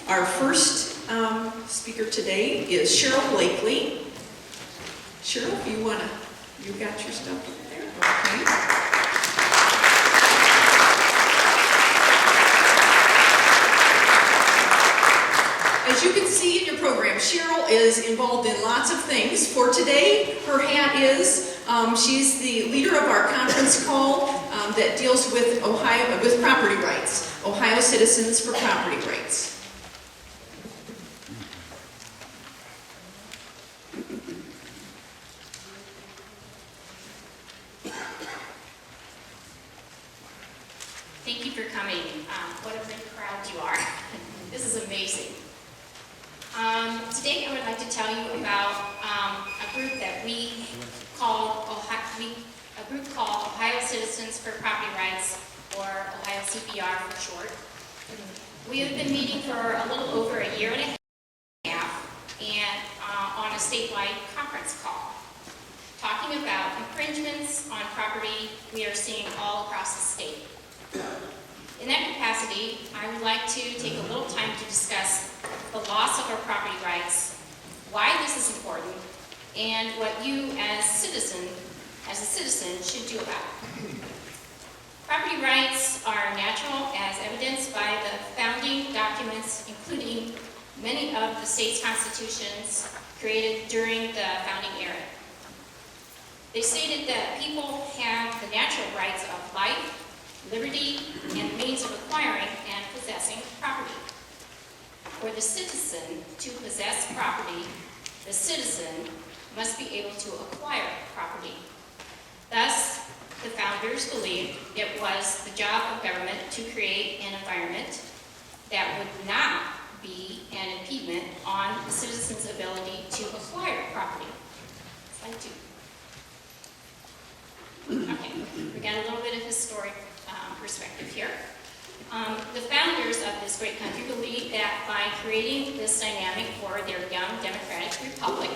Our first speaker today is Cheryl Blakely. Cheryl, if you want to, you got your stuff up there? Okay. As you can see in your program, Cheryl is involved in lots of things. For today, her hat is, she's the leader of our conference call that deals with property rights, Ohio Citizens for Property Rights. Thank you for coming. What a big crowd you are. This is amazing. Today I would like to tell you about a group that we called Ohio Citizens for Property Rights, or Ohio CPR for short. We have been meeting for a little over a year and a half and on a statewide conference call, talking about infringements on property we are seeing all across the state. In that capacity, I would like to take a little time to discuss the loss of our property rights, why this is important, and what you as a citizen should do about it. Property rights are natural as evidenced by the founding documents, including many of the state's constitutions created during the founding era. They stated that people have the natural rights of life, liberty, and the means of acquiring and possessing property. For the citizen to possess property, the citizen must be able to acquire property. Thus, the founders believed it was the job of government to create an environment that would not be an impediment on the citizen's ability to acquire property. Slide 2. Okay, we got a little bit of historic perspective here. The founders of this great country believed that by creating this dynamic for their young democratic republic,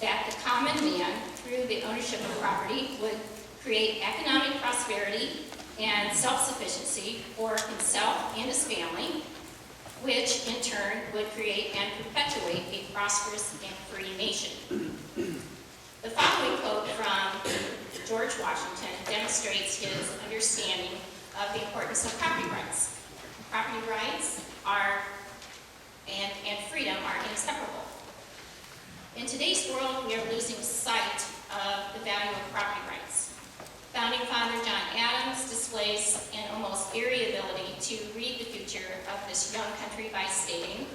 that the common man, through the ownership of property, would create economic prosperity and self-sufficiency for himself and his family, which in turn would create and perpetuate a prosperous and free nation. The following quote from George Washington demonstrates his understanding of the importance of property rights. Property rights and freedom are inseparable. In today's world, we are losing sight of the value of property rights. Founding Father John Adams displays an almost eerie ability to read the future of this young country by stating,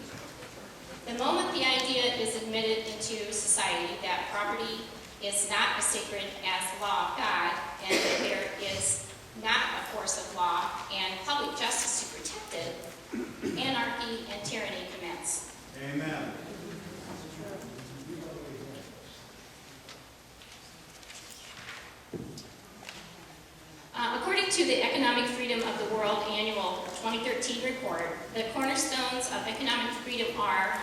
"The moment the idea is admitted into society that property is not as sacred as the law of God, and that there is not a force of law and public justice to protect it, anarchy and tyranny commence." Amen. According to the Economic Freedom of the World Annual 2013 report, the cornerstones of economic freedom are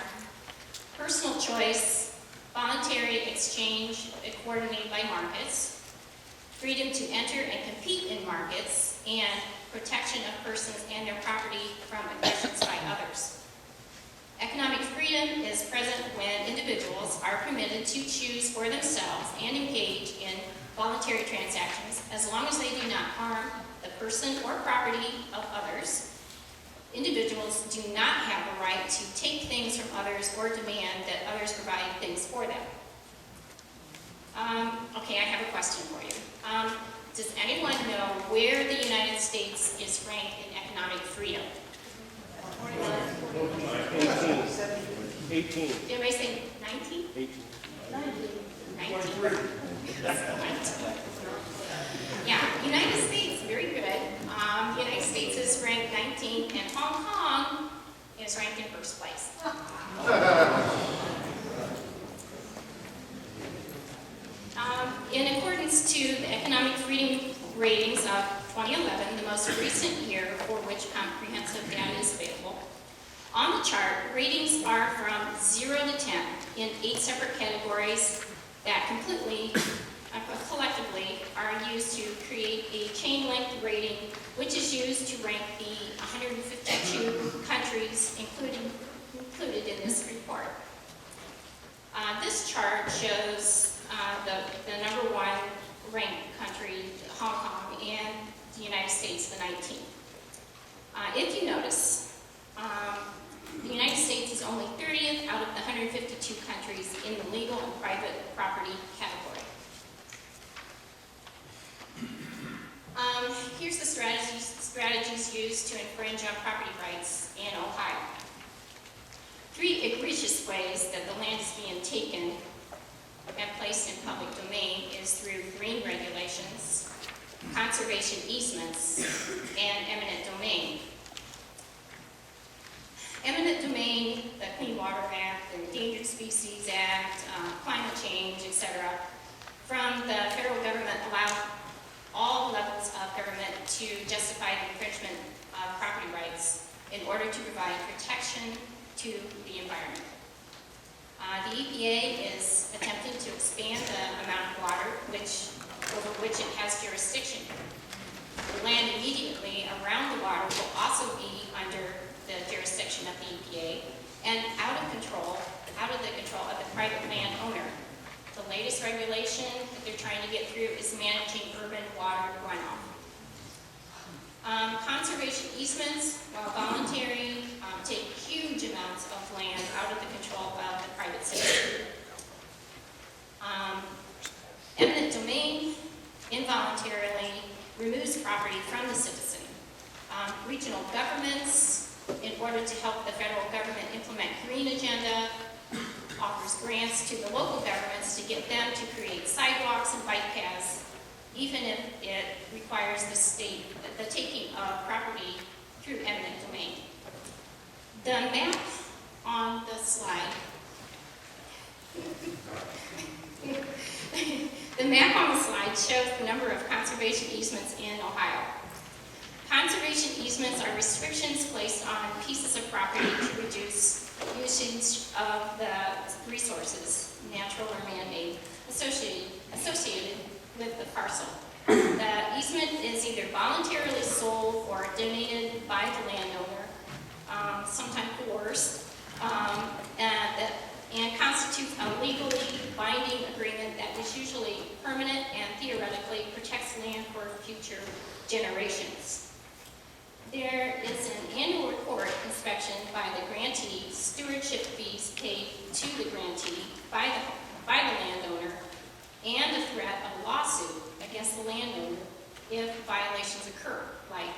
personal choice, voluntary exchange coordinated by markets, freedom to enter and compete in markets, and protection of persons and their property from aggressions by others. Economic freedom is present when individuals are permitted to choose for themselves and engage in voluntary transactions as long as they do not harm the person or property of others. Individuals do not have a right to take things from others or demand that others provide things for them. Okay, I have a question for you. Does anyone know where the United States is ranked in economic freedom? 18. Did everybody say 19? 18. 19. Yeah, United States, very good. United States is ranked 19th, and Hong Kong is ranked in first place. In accordance to the Economic Freedom Ratings of 2011, the most recent year for which comprehensive data is available, on the chart, ratings are from 0 to 10 in 8 separate categories that collectively are used to create a chain-length rating, which is used to rank the 152 countries, including taken and placed in public domain is through green regulations, conservation easements, and eminent domain. Eminent domain, the Clean Water Act, the Endangered Species Act, climate change, etc., from the federal government allow all levels of government to justify the infringement of property rights in order to provide protection to the environment. The EPA is attempting to expand the amount of water over which it has jurisdiction. The land immediately around the water will also be under the jurisdiction of the EPA and out of the control of the private landowner. The latest regulation that they're trying to get through is managing urban water runoff. Conservation easements, while voluntary, take huge amounts of land out of the control of the private citizen. Eminent domain involuntarily removes property from the citizen. Regional governments, in order to help the federal government implement green agenda, offers grants to the local governments to get them to create sidewalks and bike paths, even if it requires the taking of property through eminent domain. The map on the slide, the map on the slide shows the number of conservation easements in Ohio. Conservation easements are restrictions placed on pieces of property to reduce usage of the resources, natural or man-made, associated with the parcel. The easement is either voluntarily sold or donated by the landowner, sometimes coerced, and constitutes a legally binding agreement that is usually permanent and theoretically protects land for future generations. There is an annual report inspection by the grantee, stewardship fees paid to the grantee by the landowner, and the threat of a lawsuit against the landowner if violations occur, like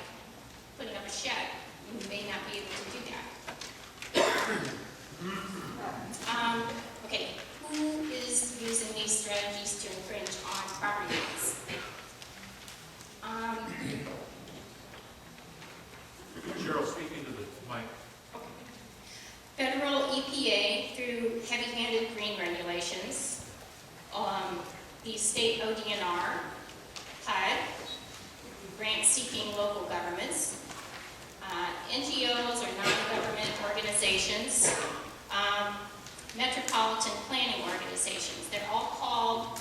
putting up a shed. You may not be able to do that. Okay, who is using these strategies to infringe on property rights? Cheryl, speaking to the mic. Federal EPA through heavy-handed green regulations, the state ODNR, HUD, grant-seeking local governments, NGOs or non-government organizations, metropolitan planning organizations. They're all called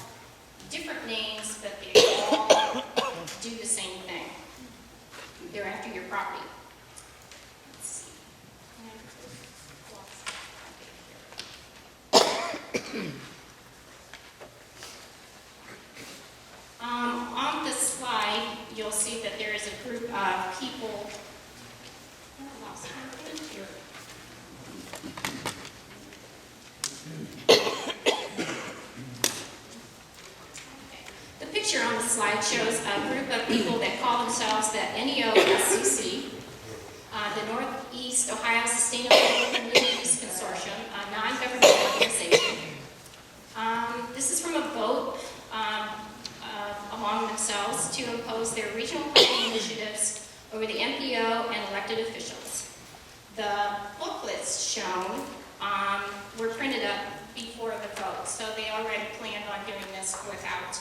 different names, but they all do the same thing. They're after your property. Let's see. On the slide, you'll see that there is a group of people. I lost my page here. The picture on the slide shows a group of people that call themselves the NEOSCC, the Northeast Ohio Sustainable Communities Consortium, a non-governmental organization. This is from a vote among themselves to impose their regional planning initiatives over the MPO and elected officials. The booklets shown were printed up before the vote, so they already planned on doing this without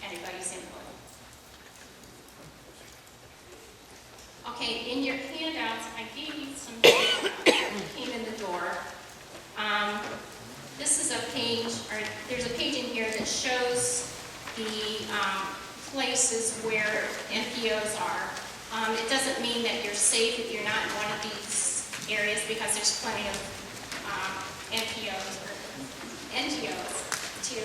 anybody's input. Okay, in your handouts, I gave you some data that came in the door. This is a page, or there's a page in here that shows the places where NPOs are. It doesn't mean that you're safe if you're not in one of these areas, because there's plenty of NPOs or NGOs to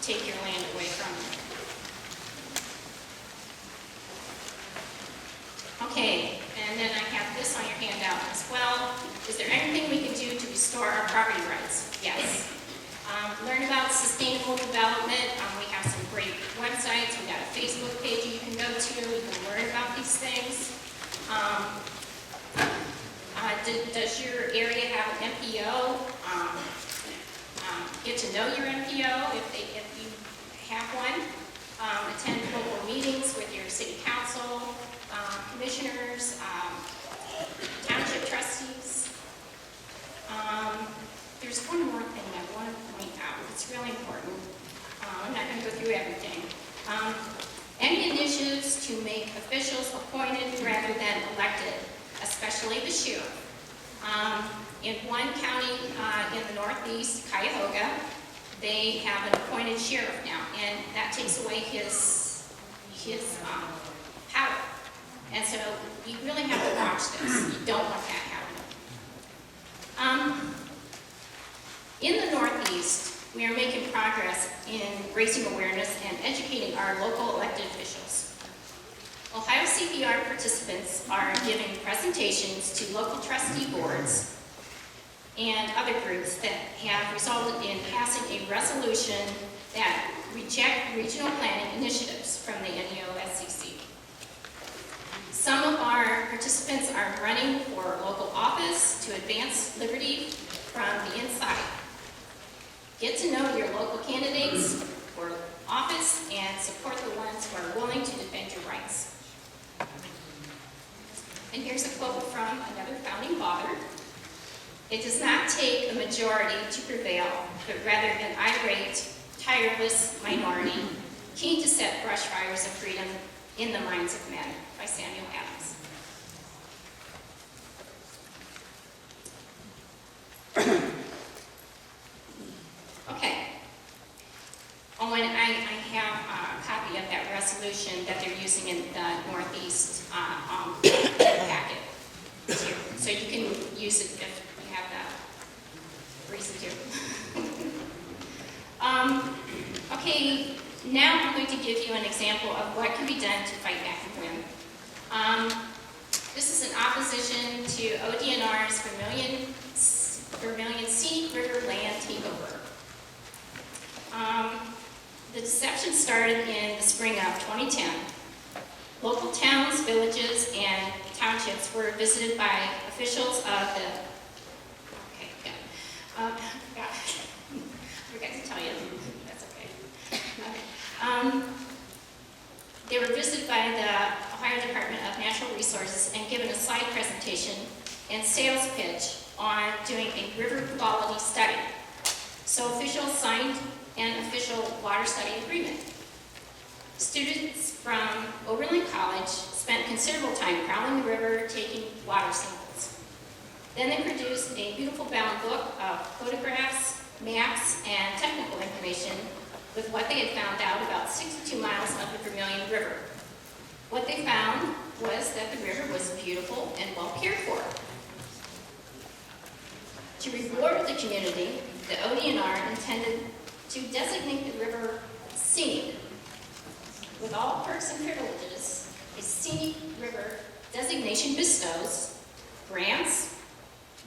take your land away from you. Okay, and then I have this on your handout as well. Is there anything we can do to restore our property rights? Yes. Learn about sustainable development. We have some great websites. We've got a Facebook page you can go to. You can learn about these things. Does your area have an MPO? get to know your NPO if you have one, attend local meetings with your city council, commissioners, township trustees. There's one more thing I want to point out. It's really important. I'm not going to go through everything. Any initiatives to make officials appointed rather than elected, especially the sheriff. In one county in the northeast, Cuyahoga, they have an appointed sheriff now, and that takes away his power. And so you really have to watch this. You don't want that happening. In the northeast, we are making progress in raising awareness and educating our local elected officials. Ohio CPR participants are giving presentations to local trustee boards and other groups that have resulted in passing a resolution that reject regional planning initiatives from the NEOSCC. Some of our participants are running for local office to advance liberty from the inside. Get to know your local candidates for office and support the ones who are willing to defend your rights. And here's a quote from another founding father. It does not take a majority to prevail, but rather an irate, tireless minority, keen to set brush fires of freedom in the minds of men, by Samuel Adams. Okay. Oh, and I have a copy of that resolution that they're using in the Northeast packet here. So you can use it if you have that reason to. Okay, now I'm going to give you an example of what can be done to fight back and win. This is in opposition to ODNR's Vermilion Scenic River land takeover. The deception started in the spring of 2010. Local towns, villages, and townships were visited by officials of the, I forgot to tell you, that's okay. They were visited by the Ohio Department of Natural Resources and given a slide presentation and sales pitch on doing a river quality study. So officials signed an official water study agreement. Students from Oberlin College spent considerable time prowling the river, taking water samples. Then they produced a beautiful bound book of photographs, maps, and technical information with what they had found out about 62 miles of the Vermilion River. What they found was that the river was beautiful and well cared for. To reward the community, the ODNR intended to designate the river scenic. With all perks and privileges, a scenic river designation bestows grants,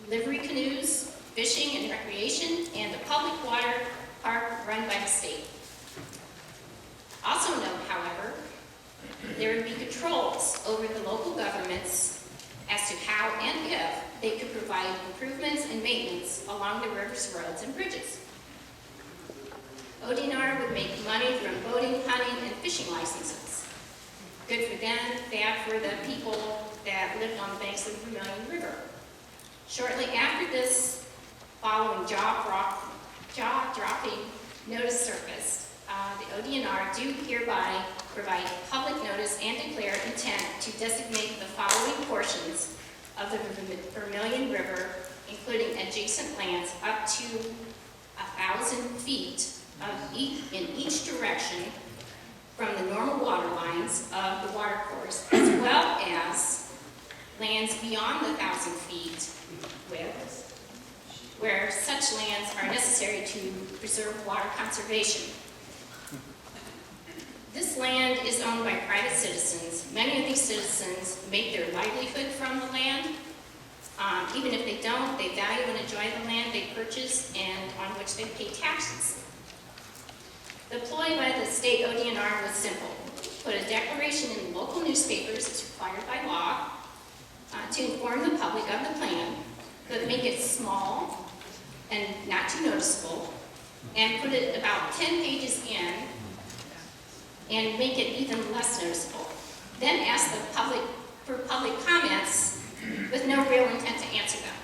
livery canoes, fishing and recreation, and a public water park run by the state. Also note, however, there would be controls over the local governments as to how and if they could provide improvements and maintenance along the river's roads and bridges. ODNR would make money from boating, hunting, and fishing licenses. Good for them, bad for the people that lived on the banks of the Vermilion River. Shortly after this following jaw-dropping notice surfaced, the ODNR do hereby provide public notice and declare intent to designate the following portions of the Vermilion River, including adjacent lands up to 1,000 feet in each direction from the normal water lines of the water course, as well as lands beyond the 1,000 feet width, where such lands are necessary to preserve water conservation. This land is owned by private citizens. Many of these citizens make their livelihood from the land. Even if they don't, they value and enjoy the land they purchase and on which they pay taxes. The ploy by the state ODNR was simple. Put a declaration in local newspapers as required by law to inform the public of the plan, but make it small and not too noticeable, and put it about 10 pages in and make it even less noticeable. Then ask the public for public comments with no real intent to answer them.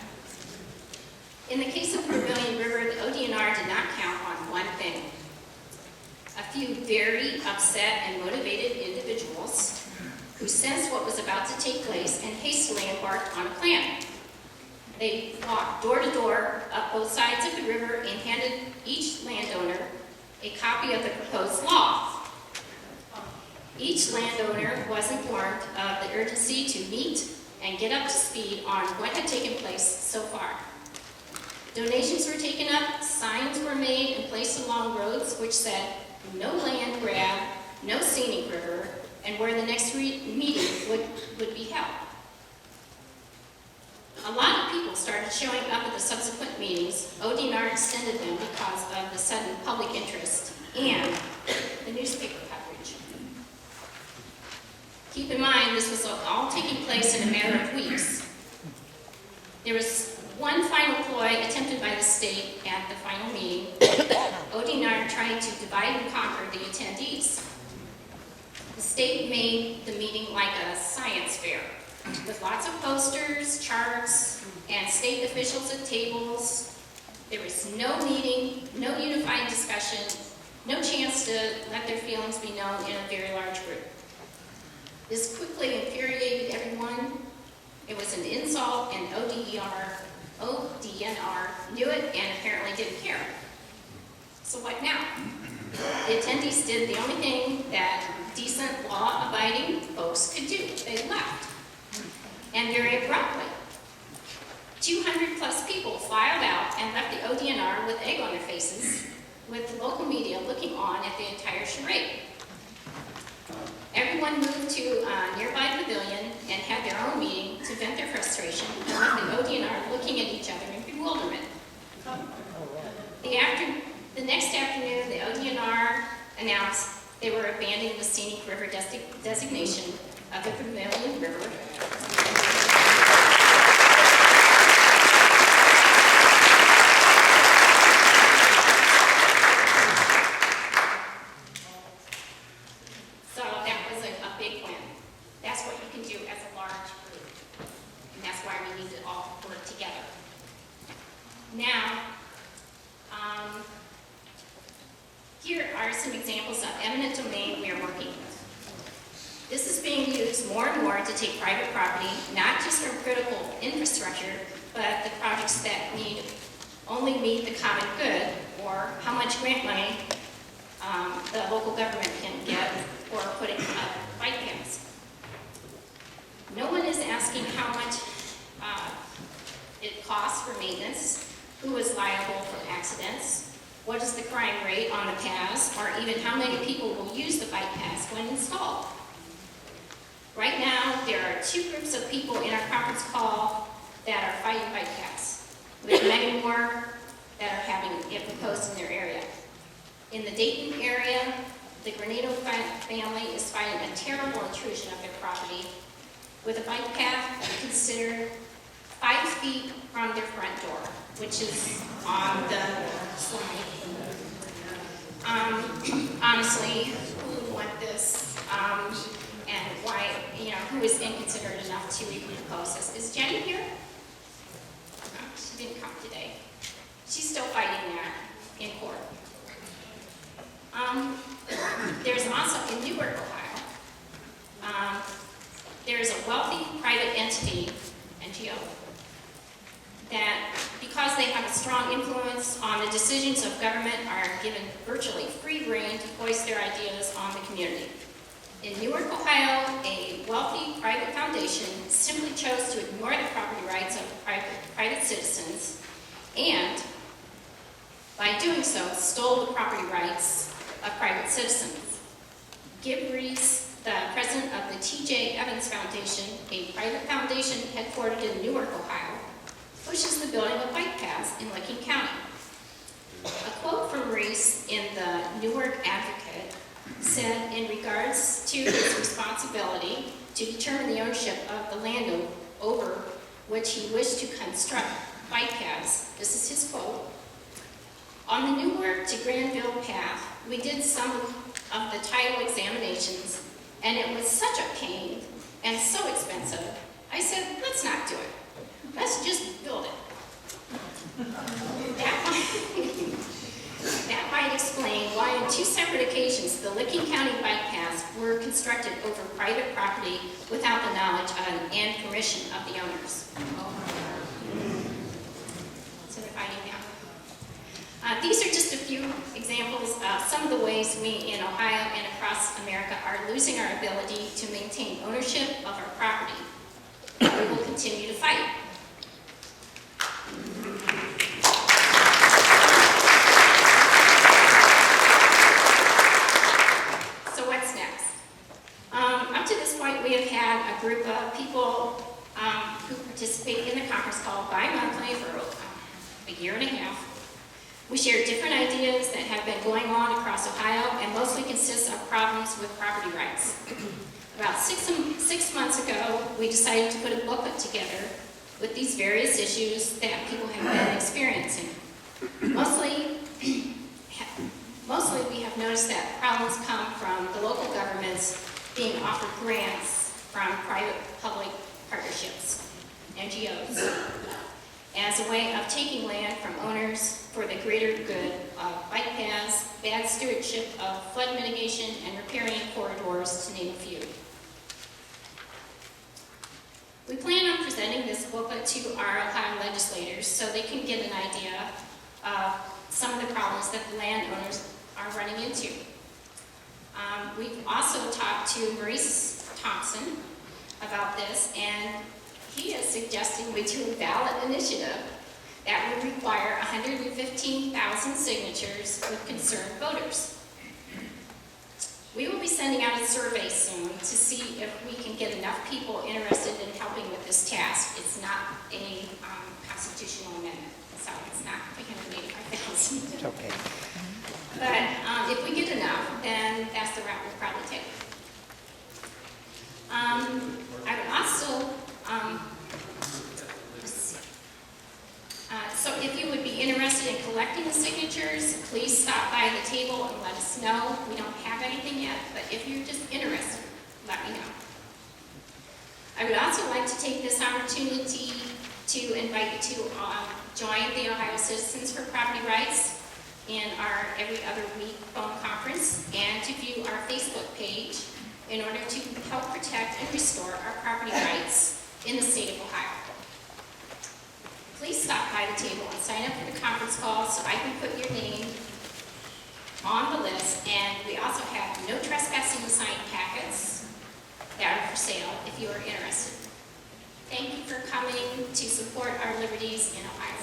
In the case of Pavilion River, the ODNR did not count on one thing. A few very upset and motivated individuals who sensed what was about to take place and hastily embarked on a plan. They walked door to door up both sides of the river and handed each landowner a copy of the proposed law. Each landowner was informed of the urgency to meet and get up to speed on what had taken place so far. Donations were taken up, signs were made and placed along roads which said, no land grab, no scenic river, and where the next meeting would be held. A lot of people started showing up at the subsequent meetings. ODNR extended them because of the sudden public interest and the newspaper coverage. Keep in mind, this was all taking place in a matter of weeks. There was one final ploy attempted by the state at the final meeting. ODNR trying to divide and conquer the attendees. The state made the meeting like a science fair, with lots of posters, charts, and state officials at tables. There was no meeting, no unified discussion, no chance to let their feelings be known in a very large group. This quickly infuriated everyone. It was an insult, and ODNR knew it and apparently didn't care. So what now? The attendees did the only thing that decent, law-abiding folks could do. They left. And very abruptly. 200 plus people filed out and left the ODNR with egg on their faces, with the local media looking on at the entire charade. Everyone moved to a nearby pavilion and had their own meeting to vent their frustration and left the ODNR looking at each other in bewilderment. The next afternoon, the ODNR announced they were abandoning the scenic river designation of the Pavilion River. So that was a big win. That's what you can do as a large group. And that's why we need to all work together. Now, here are some examples of eminent domain we are working with. This is being used more and more to take private property, not just for critical infrastructure, but the projects that only meet the common good, or how much grant money the local government can get for putting up bike paths. No one is asking how much it costs for maintenance, who is liable for accidents, what is the crime rate on the paths, or even how many people will use the bike paths when installed. Right now, there are two groups of people in our conference call that are fighting bike paths, with many more that are having it proposed in their area. In the Dayton area, the Granado family is fighting a terrible intrusion of their property with a bike path considered 5 feet from their front door, which is on the slide. Honestly, who would want this, and why, who is inconsiderate enough to even oppose this? Is Jenny here? No, she didn't come today. She's still fighting that in court. There's also in Newark, Ohio, there's a wealthy private entity, NGO, that because they have a strong influence on the decisions of government are given virtually free rein to voice their ideas on the community. In Newark, Ohio, a wealthy private foundation simply chose to ignore the property rights of private citizens and, by doing so, stole the property rights of private citizens. Gib Reese, the president of the T.J. Evans Foundation, a private foundation headquartered in Newark, Ohio, pushes the building of bike paths in Licking County. A quote from Reese in the Newark Advocate said, in regards to his responsibility to determine the ownership of the land over which he wished to construct bike paths, this is his quote, On the Newark to Granville path, we did some of the title examinations, and it was such a pain and so expensive. I said, let's not do it. Let's just build it. That might explain why on 2 separate occasions the Licking County bike paths were constructed over private property without the knowledge and permission of the owners. So they're fighting now. These are just a few examples of some of the ways we in Ohio and across America are losing our ability to maintain ownership of our property. We will continue to fight. So what's next? Up to this point, we have had a group of people who participate in the conference call bi-monthly for a year and a half. We share different ideas that have been going on across Ohio and mostly consist of problems with property rights. About six months ago, we decided to put a booklet together with these various issues that people have been experiencing. Mostly we have noticed that problems come from the local governments being offered grants from private-public partnerships, NGOs, as a way of taking land from owners for the greater good of bike paths, bad stewardship of flood mitigation, and repairing corridors, to name a few. We plan on presenting this booklet to our Ohio legislators so they can get an idea of some of the problems that the landowners are running into. We've also talked to Maurice Thompson about this, and he is suggesting we do a ballot initiative that would require 115,000 signatures with concerned voters. We will be sending out a survey soon to see if we can get enough people interested in helping with this task. It's not a constitutional amendment, so it's not 385,000. It's okay. But if we get enough, then that's the route we'll probably take. I would also, so if you would be interested in collecting the signatures, please stop by the table and let us know. We don't have anything yet, but if you're just interested, let me know. I would also like to take this opportunity to invite you to join the Ohio Citizens for Property Rights in our every other week phone conference and to view our Facebook page in order to help protect and restore our property rights in the state of Ohio. Please stop by the table and sign up for the conference call so I can put your name on the list. And we also have no trespassing sign packets that are for sale if you are interested. Thank you for coming to support our liberties in Ohio.